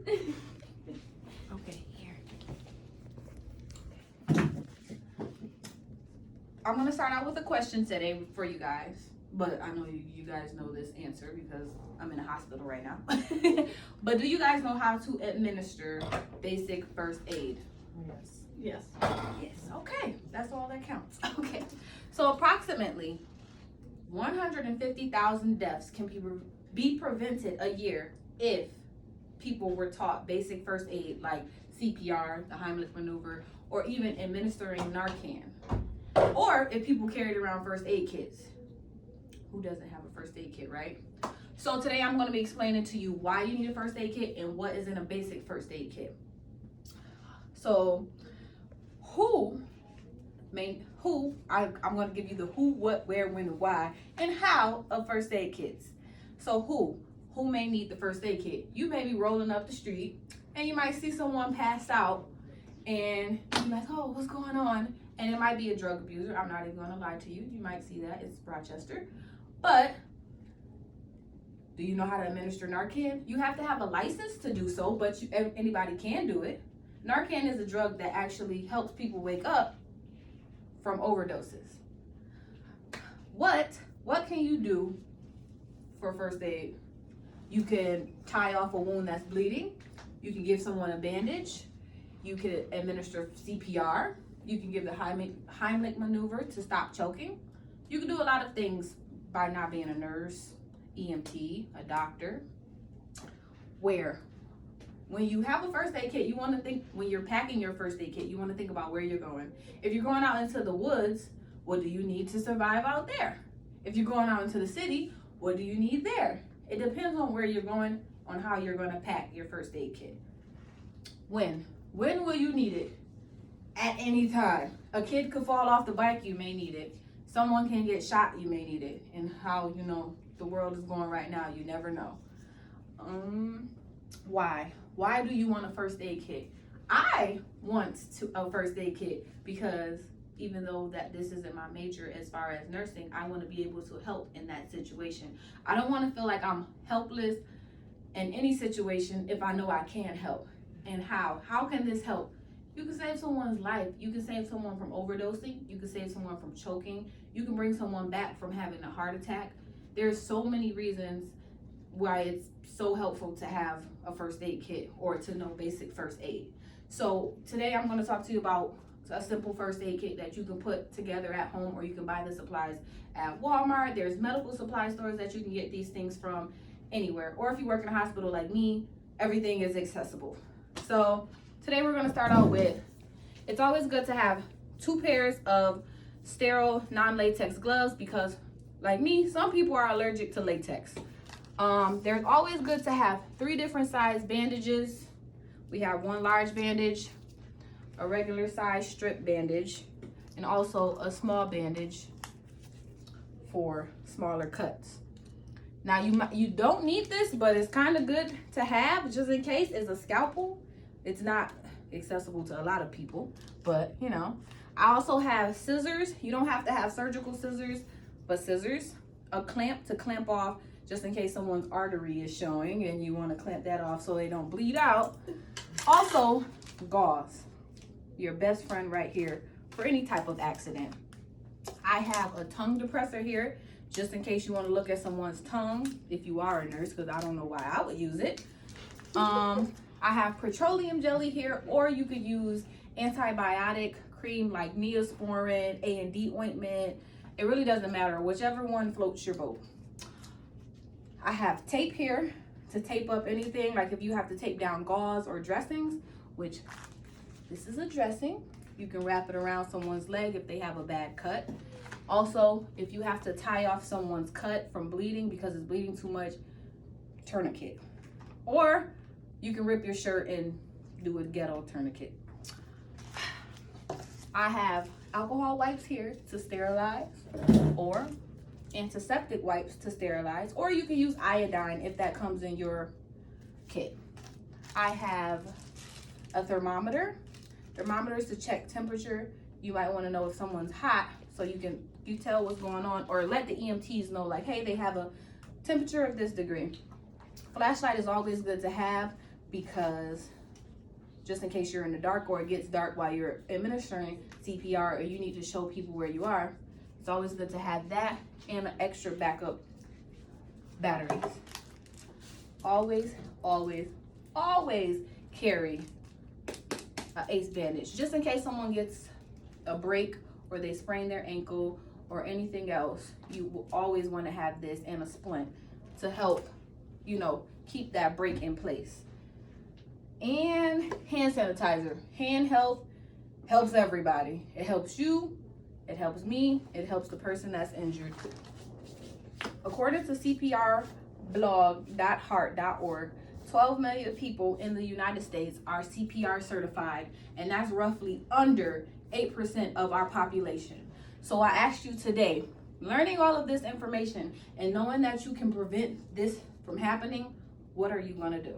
Okay, here. I'm gonna start out with a question today for you guys, but I know you guys know this answer because I'm in a hospital right now. But do you guys know how to administer basic first aid? Yes. Yes. Yes, okay, that's all that counts. Okay, so approximately 150,000 deaths can be prevented a year if people were taught basic first aid like CPR, the Heimlich maneuver, or even administering Narcan. Or if people carried around first aid kits. Who doesn't have a first aid kit, right? So today I'm going to be explaining to you why you need a first aid kit and what is in a basic first aid kit. So I'm going to give you the who, what, where, when, and why, and how of first aid kits. So who may need the first aid kit? You may be rolling up the street and you might see someone pass out and you're like, oh, what's going on? And it might be a drug abuser. I'm not even going to lie to you. You might see that. It's Rochester. But do you know how to administer Narcan? You have to have a license to do so, but anybody can do it. Narcan is a drug that actually helps people wake up from overdoses. What can you do for first aid? You can tie off a wound that's bleeding. You can give someone a bandage. You can administer CPR. You can give the Heimlich maneuver to stop choking. You can do a lot of things by not being a nurse, EMT, a doctor. When you have a first aid kit, you want to think, when you're packing your first aid kit, you want to think about where you're going. If you're going out into the woods, what do you need to survive out there? If you're going out into the city, what do you need there? It depends on where you're going, on how you're going to pack your first aid kit. When will you need it? At any time. A kid could fall off the bike, you may need it. Someone can get shot, you may need it. And how the world is going right now, you never know. Why do you want a first aid kit? I want a first aid kit because even though that this isn't my major as far as nursing, I want to be able to help in that situation. I don't want to feel like I'm helpless in any situation if I know I can help. And how can this help? You can save someone's life. You can save someone from overdosing. You can save someone from choking. You can bring someone back from having a heart attack. There's so many reasons why it's so helpful to have a first aid kit or to know basic first aid. So today I'm going to talk to you about a simple first aid kit that you can put together at home, or you can buy the supplies at Walmart. There's medical supply stores that you can get these things from anywhere. Or if you work in a hospital like me, everything is accessible. So today we're going to start out with, it's always good to have 2 pairs of sterile non-latex gloves because, like me, some people are allergic to latex. There's always good to have 3 different size bandages. We have 1 large bandage, a regular size strip bandage, and also a small bandage for smaller cuts. Now you don't need this, but it's kind of good to have just in case. It's a scalpel. It's not accessible to a lot of people, but I also have scissors. You don't have to have surgical scissors, but scissors, a clamp to clamp off just in case someone's artery is showing and you want to clamp that off so they don't bleed out. Also, gauze, your best friend right here for any type of accident. I have a tongue depressor here just in case you want to look at someone's tongue if you are a nurse, because I don't know why I would use it. I have petroleum jelly here, or you could use antibiotic cream like Neosporin, A&D ointment. It really doesn't matter, whichever one floats your boat. I have tape here to tape up anything, like if you have to tape down gauze or dressings, which this is a dressing. You can wrap it around someone's leg if they have a bad cut. Also, if you have to tie off someone's cut from bleeding because it's bleeding too much, tourniquet. Or you can rip your shirt and do a ghetto tourniquet. I have alcohol wipes here to sterilize, or antiseptic wipes to sterilize, or you can use iodine if that comes in your kit. I have a thermometer. Thermometers to check temperature. You might want to know if someone's hot so you tell what's going on, or let the EMTs know, like, hey, they have a temperature of this degree. Flashlight is always good to have because just in case you're in the dark or it gets dark while you're administering CPR or you need to show people where you are, it's always good to have that and an extra backup batteries. Always, always, always carry an ACE bandage just in case someone gets a break or they sprain their ankle or anything else. You will always want to have this and a splint to help, you know, keep that break in place. And hand sanitizer. Hand health helps everybody. It helps you, it helps me, it helps the person that's injured. According to CPRblog.heart.org, 12 million people in the United States are CPR certified, and that's roughly under 8% of our population. So I asked you today, learning all of this information and knowing that you can prevent this from happening, what are you gonna do?